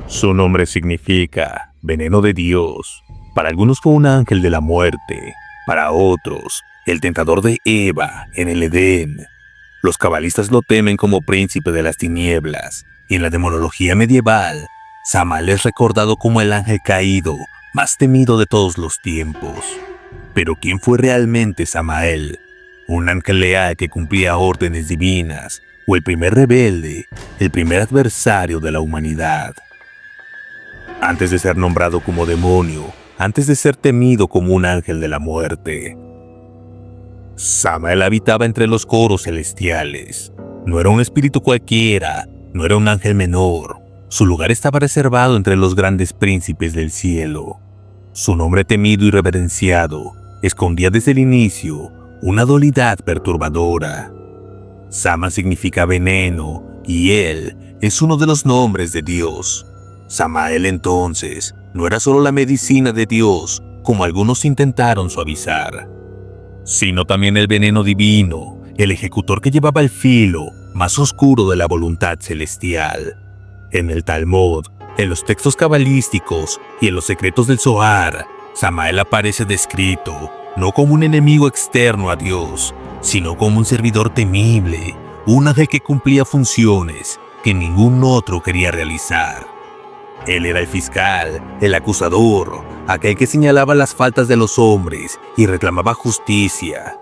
Su nombre significa veneno de Dios. Para algunos fue un ángel de la muerte, para otros, el tentador de Eva en el Edén. Los cabalistas lo temen como príncipe de las tinieblas, y en la demonología medieval, Samael es recordado como el ángel caído más temido de todos los tiempos. Pero ¿quién fue realmente Samael? ¿Un ángel leal que cumplía órdenes divinas, o el primer rebelde, el primer adversario de la humanidad? Antes de ser nombrado como demonio, antes de ser temido como un ángel de la muerte, Samael habitaba entre los coros celestiales. No era un espíritu cualquiera, no era un ángel menor. Su lugar estaba reservado entre los grandes príncipes del cielo. Su nombre temido y reverenciado escondía desde el inicio una dualidad perturbadora. Sama significa veneno, y él es uno de los nombres de Dios. Samael entonces no era solo la medicina de Dios, como algunos intentaron suavizar, sino también el veneno divino, el ejecutor que llevaba el filo más oscuro de la voluntad celestial. En el Talmud, en los textos cabalísticos y en los secretos del Zohar, Samael aparece descrito no como un enemigo externo a Dios, sino como un servidor temible, un ángel que cumplía funciones que ningún otro quería realizar. Él era el fiscal, el acusador, aquel que señalaba las faltas de los hombres y reclamaba justicia.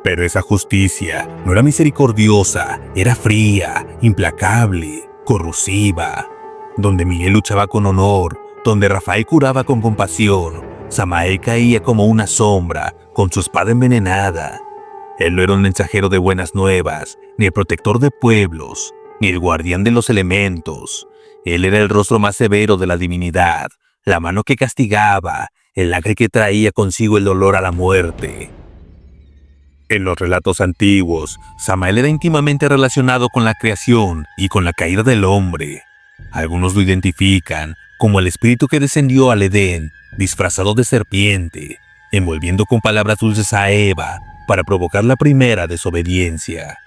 Pero esa justicia no era misericordiosa, era fría, implacable, corrosiva. Donde Miguel luchaba con honor, donde Rafael curaba con compasión, Samael caía como una sombra con su espada envenenada. Él no era un mensajero de buenas nuevas, ni el protector de pueblos, ni el guardián de los elementos. Él era el rostro más severo de la divinidad, la mano que castigaba, el ángel que traía consigo el dolor a la muerte. En los relatos antiguos, Samael era íntimamente relacionado con la creación y con la caída del hombre. Algunos lo identifican como el espíritu que descendió al Edén, disfrazado de serpiente, envolviendo con palabras dulces a Eva para provocar la primera desobediencia.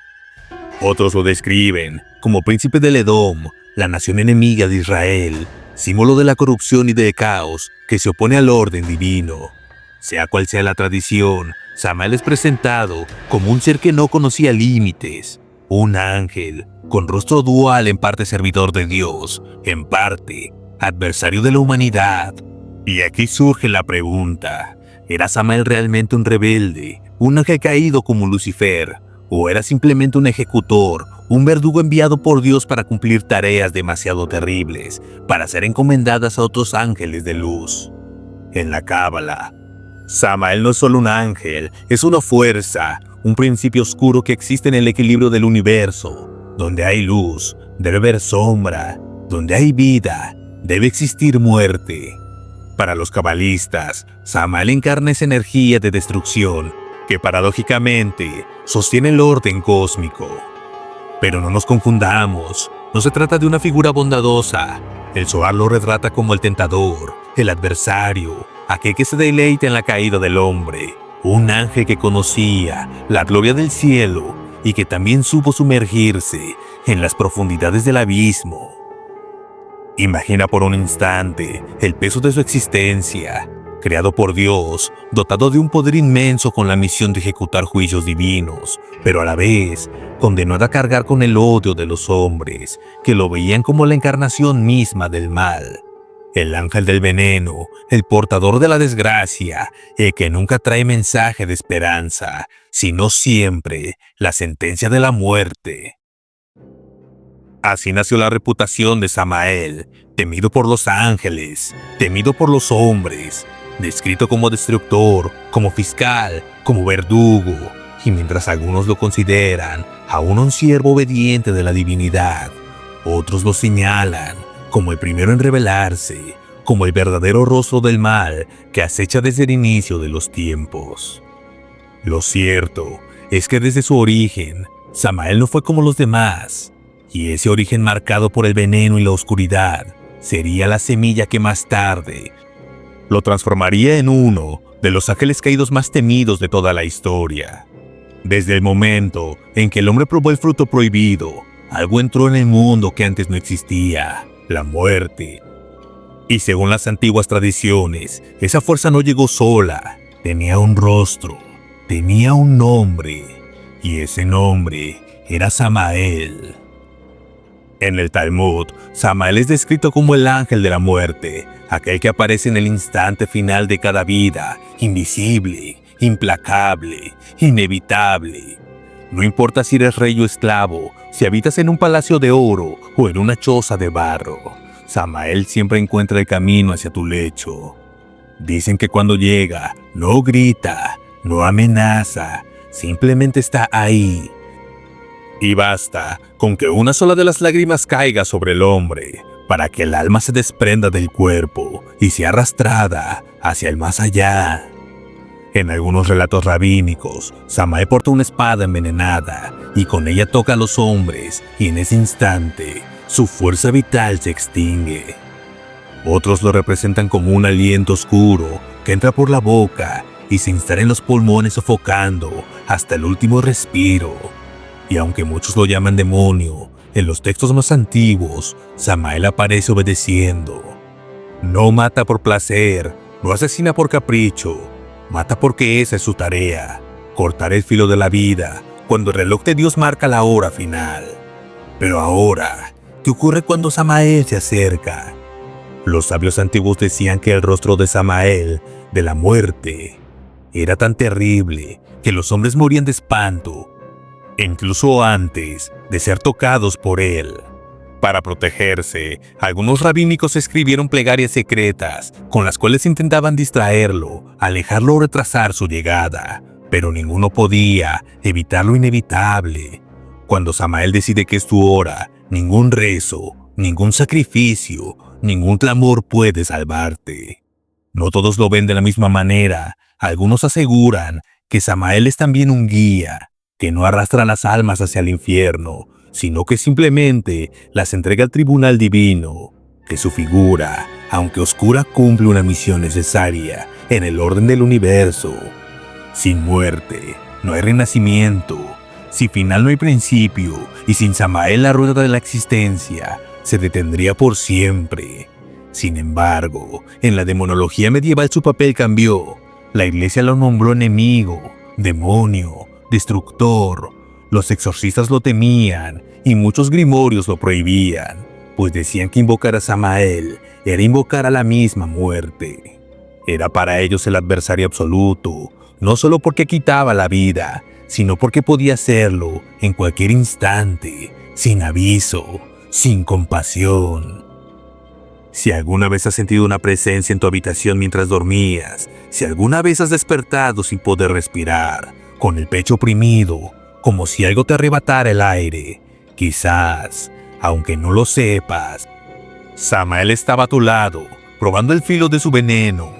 Otros lo describen como príncipe del Edom, la nación enemiga de Israel, símbolo de la corrupción y del caos que se opone al orden divino. Sea cual sea la tradición, Samael es presentado como un ser que no conocía límites, un ángel con rostro dual, en parte servidor de Dios, en parte adversario de la humanidad. Y aquí surge la pregunta: ¿era Samael realmente un rebelde, un ángel caído como Lucifer, o era simplemente un ejecutor, un verdugo enviado por Dios para cumplir tareas demasiado terribles, para ser encomendadas a otros ángeles de luz? En la Cábala, Samael no es solo un ángel, es una fuerza, un principio oscuro que existe en el equilibrio del universo. Donde hay luz, debe haber sombra. Donde hay vida, debe existir muerte. Para los cabalistas, Samael encarna esa energía de destrucción que paradójicamente sostiene el orden cósmico. Pero no nos confundamos, no se trata de una figura bondadosa. El Zohar lo retrata como el tentador, el adversario, aquel que se deleita en la caída del hombre, un ángel que conocía la gloria del cielo y que también supo sumergirse en las profundidades del abismo. Imagina por un instante el peso de su existencia, creado por Dios, dotado de un poder inmenso con la misión de ejecutar juicios divinos, pero a la vez condenado a cargar con el odio de los hombres, que lo veían como la encarnación misma del mal. El ángel del veneno, el portador de la desgracia, el que nunca trae mensaje de esperanza, sino siempre la sentencia de la muerte. Así nació la reputación de Samael, temido por los ángeles, temido por los hombres, descrito como destructor, como fiscal, como verdugo, y mientras algunos lo consideran aún un siervo obediente de la divinidad, otros lo señalan como el primero en rebelarse, como el verdadero rostro del mal que acecha desde el inicio de los tiempos. Lo cierto es que desde su origen, Samael no fue como los demás, y ese origen marcado por el veneno y la oscuridad sería la semilla que más tarde lo transformaría en uno de los ángeles caídos más temidos de toda la historia. Desde el momento en que el hombre probó el fruto prohibido, algo entró en el mundo que antes no existía. la muerte. Y según las antiguas tradiciones, esa fuerza no llegó sola, tenía un rostro, tenía un nombre, y ese nombre era Samael. En el Talmud, Samael es descrito como el ángel de la muerte, aquel que aparece en el instante final de cada vida, invisible, implacable, inevitable. No importa si eres rey o esclavo, si habitas en un palacio de oro o en una choza de barro, Samael siempre encuentra el camino hacia tu lecho. Dicen que cuando llega, no grita, no amenaza, simplemente está ahí. Y basta con que una sola de las lágrimas caiga sobre el hombre para que el alma se desprenda del cuerpo y sea arrastrada hacia el más allá. En algunos relatos rabínicos, Samael porta una espada envenenada y con ella toca a los hombres y en ese instante su fuerza vital se extingue. Otros lo representan como un aliento oscuro que entra por la boca y se instala en los pulmones sofocando hasta el último respiro. Y aunque muchos lo llaman demonio, en los textos más antiguos, Samael aparece obedeciendo. No mata por placer, no asesina por capricho, mata porque esa es su tarea, cortar el filo de la vida cuando el reloj de Dios marca la hora final. Pero ahora, ¿qué ocurre cuando Samael se acerca? Los sabios antiguos decían que el rostro de Samael, de la muerte, era tan terrible que los hombres morían de espanto, incluso antes de ser tocados por él. Para protegerse, algunos rabínicos escribieron plegarias secretas con las cuales intentaban distraerlo, alejarlo o retrasar su llegada, pero ninguno podía evitar lo inevitable. Cuando Samael decide que es tu hora, ningún rezo, ningún sacrificio, ningún clamor puede salvarte. No todos lo ven de la misma manera. Algunos aseguran que Samael es también un guía, que no arrastra las almas hacia el infierno, sino que simplemente las entrega al tribunal divino, que su figura, aunque oscura, cumple una misión necesaria en el orden del universo. Sin muerte, no hay renacimiento. Sin final no hay principio, y sin Samael la rueda de la existencia se detendría por siempre. Sin embargo, en la demonología medieval su papel cambió. La iglesia lo nombró enemigo, demonio, destructor. Los exorcistas lo temían y muchos grimorios lo prohibían, pues decían que invocar a Samael era invocar a la misma muerte. Era para ellos el adversario absoluto, no solo porque quitaba la vida, sino porque podía hacerlo en cualquier instante, sin aviso, sin compasión. Si alguna vez has sentido una presencia en tu habitación mientras dormías, si alguna vez has despertado sin poder respirar, con el pecho oprimido, como si algo te arrebatara el aire, quizás, aunque no lo sepas, Samael estaba a tu lado, probando el filo de su veneno.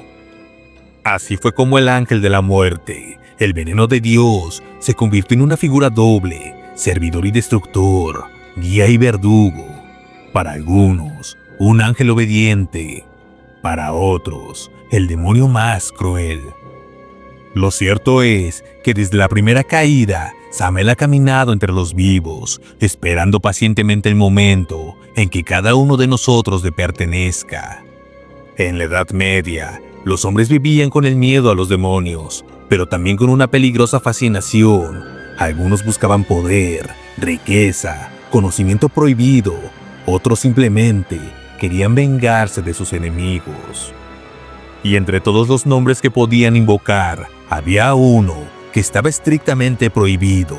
Así fue como el ángel de la muerte, el veneno de Dios, se convirtió en una figura doble, servidor y destructor, guía y verdugo. Para algunos, un ángel obediente, para otros, el demonio más cruel. Lo cierto es que desde la primera caída, Samael ha caminado entre los vivos, esperando pacientemente el momento en que cada uno de nosotros le pertenezca. En la Edad Media, los hombres vivían con el miedo a los demonios, pero también con una peligrosa fascinación. Algunos buscaban poder, riqueza, conocimiento prohibido, otros simplemente querían vengarse de sus enemigos. Y entre todos los nombres que podían invocar, había uno que estaba estrictamente prohibido,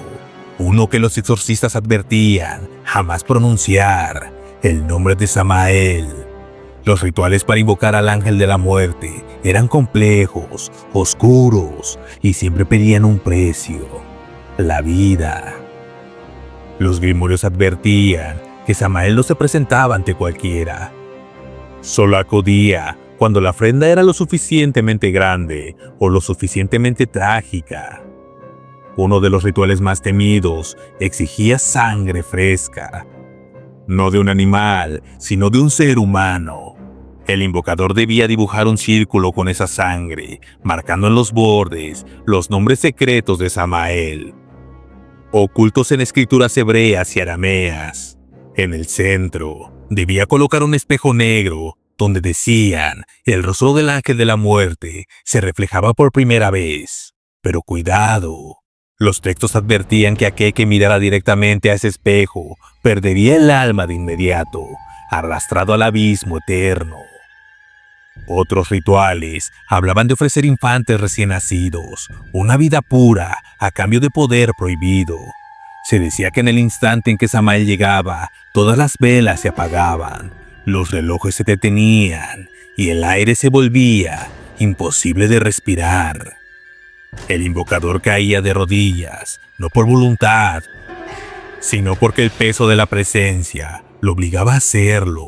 uno que los exorcistas advertían jamás pronunciar, el nombre de Samael. Los rituales para invocar al ángel de la muerte eran complejos, oscuros y siempre pedían un precio: la vida. Los grimorios advertían que Samael no se presentaba ante cualquiera. Solo acudía cuando la ofrenda era lo suficientemente grande o lo suficientemente trágica. Uno de los rituales más temidos exigía sangre fresca, no de un animal, sino de un ser humano. El invocador debía dibujar un círculo con esa sangre, marcando en los bordes los nombres secretos de Samael, ocultos en escrituras hebreas y arameas. En el centro, debía colocar un espejo negro donde decían el rostro del ángel de la muerte se reflejaba por primera vez. Pero cuidado, los textos advertían que aquel que mirara directamente a ese espejo perdería el alma de inmediato, arrastrado al abismo eterno. Otros rituales hablaban de ofrecer infantes recién nacidos, una vida pura a cambio de poder prohibido. Se decía que en el instante en que Samael llegaba, todas las velas se apagaban, los relojes se detenían y el aire se volvía imposible de respirar. El invocador caía de rodillas, no por voluntad, sino porque el peso de la presencia lo obligaba a hacerlo.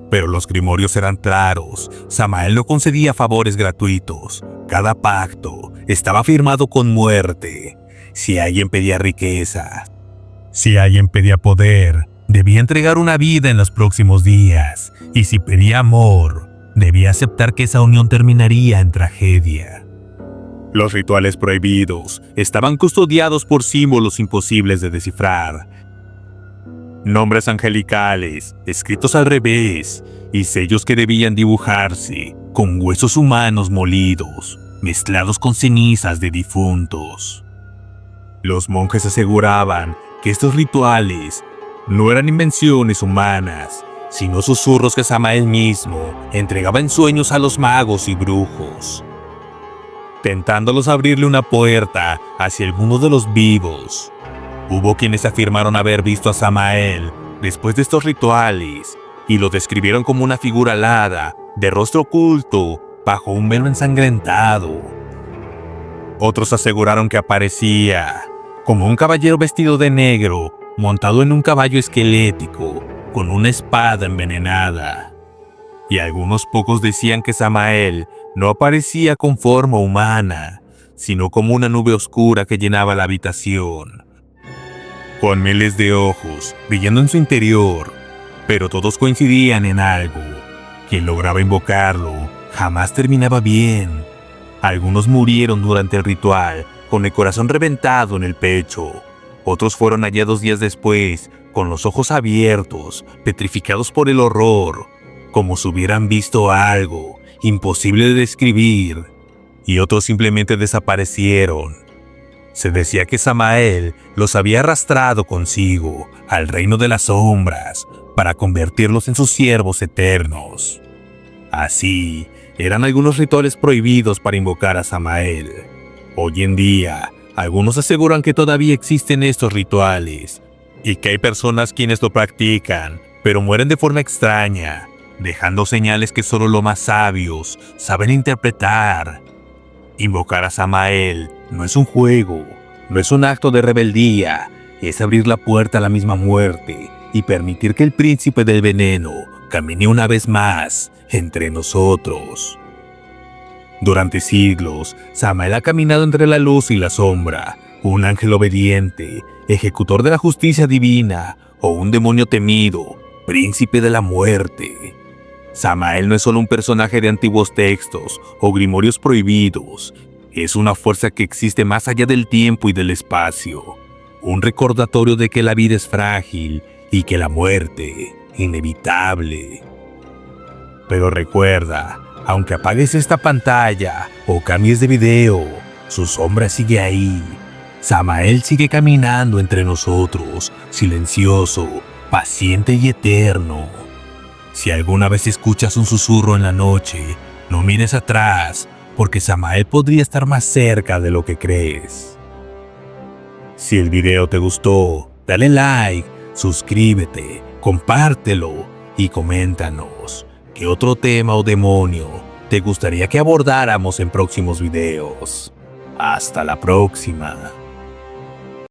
Pero los grimorios eran claros, Samael no concedía favores gratuitos, cada pacto estaba firmado con muerte. Si alguien pedía riqueza, si alguien pedía poder, debía entregar una vida en los próximos días, y si pedía amor, debía aceptar que esa unión terminaría en tragedia. Los rituales prohibidos estaban custodiados por símbolos imposibles de descifrar. Nombres angelicales, escritos al revés, y sellos que debían dibujarse con huesos humanos molidos, mezclados con cenizas de difuntos. Los monjes aseguraban que estos rituales no eran invenciones humanas, sino susurros que Samael mismo entregaba en sueños a los magos y brujos, tentándolos a abrirle una puerta hacia el mundo de los vivos. Hubo quienes afirmaron haber visto a Samael después de estos rituales y lo describieron como una figura alada, de rostro oculto, bajo un velo ensangrentado. Otros aseguraron que aparecía como un caballero vestido de negro, montado en un caballo esquelético, con una espada envenenada. Y algunos pocos decían que Samael no aparecía con forma humana, sino como una nube oscura que llenaba la habitación, con miles de ojos brillando en su interior. Pero todos coincidían en algo: quien lograba invocarlo jamás terminaba bien. Algunos murieron durante el ritual con el corazón reventado en el pecho. Otros fueron hallados días después con los ojos abiertos, petrificados por el horror, como si hubieran visto algo imposible de describir. Y otros simplemente desaparecieron. Se decía que Samael los había arrastrado consigo al reino de las sombras para convertirlos en sus siervos eternos. Así, eran algunos rituales prohibidos para invocar a Samael. Hoy en día, algunos aseguran que todavía existen estos rituales y que hay personas quienes lo practican, pero mueren de forma extraña, dejando señales que solo los más sabios saben interpretar. Invocar a Samael no es un juego, no es un acto de rebeldía, es abrir la puerta a la misma muerte y permitir que el príncipe del veneno camine una vez más entre nosotros. Durante siglos, Samael ha caminado entre la luz y la sombra, un ángel obediente, ejecutor de la justicia divina, o un demonio temido, príncipe de la muerte. Samael no es solo un personaje de antiguos textos o grimorios prohibidos, es una fuerza que existe más allá del tiempo y del espacio, un recordatorio de que la vida es frágil y que la muerte, inevitable. Pero recuerda, aunque apagues esta pantalla o cambies de video, su sombra sigue ahí. Samael sigue caminando entre nosotros, silencioso, paciente y eterno. Si alguna vez escuchas un susurro en la noche, no mires atrás, porque Samael podría estar más cerca de lo que crees. Si el video te gustó, dale like, suscríbete, compártelo y coméntanos qué otro tema o demonio te gustaría que abordáramos en próximos videos. Hasta la próxima.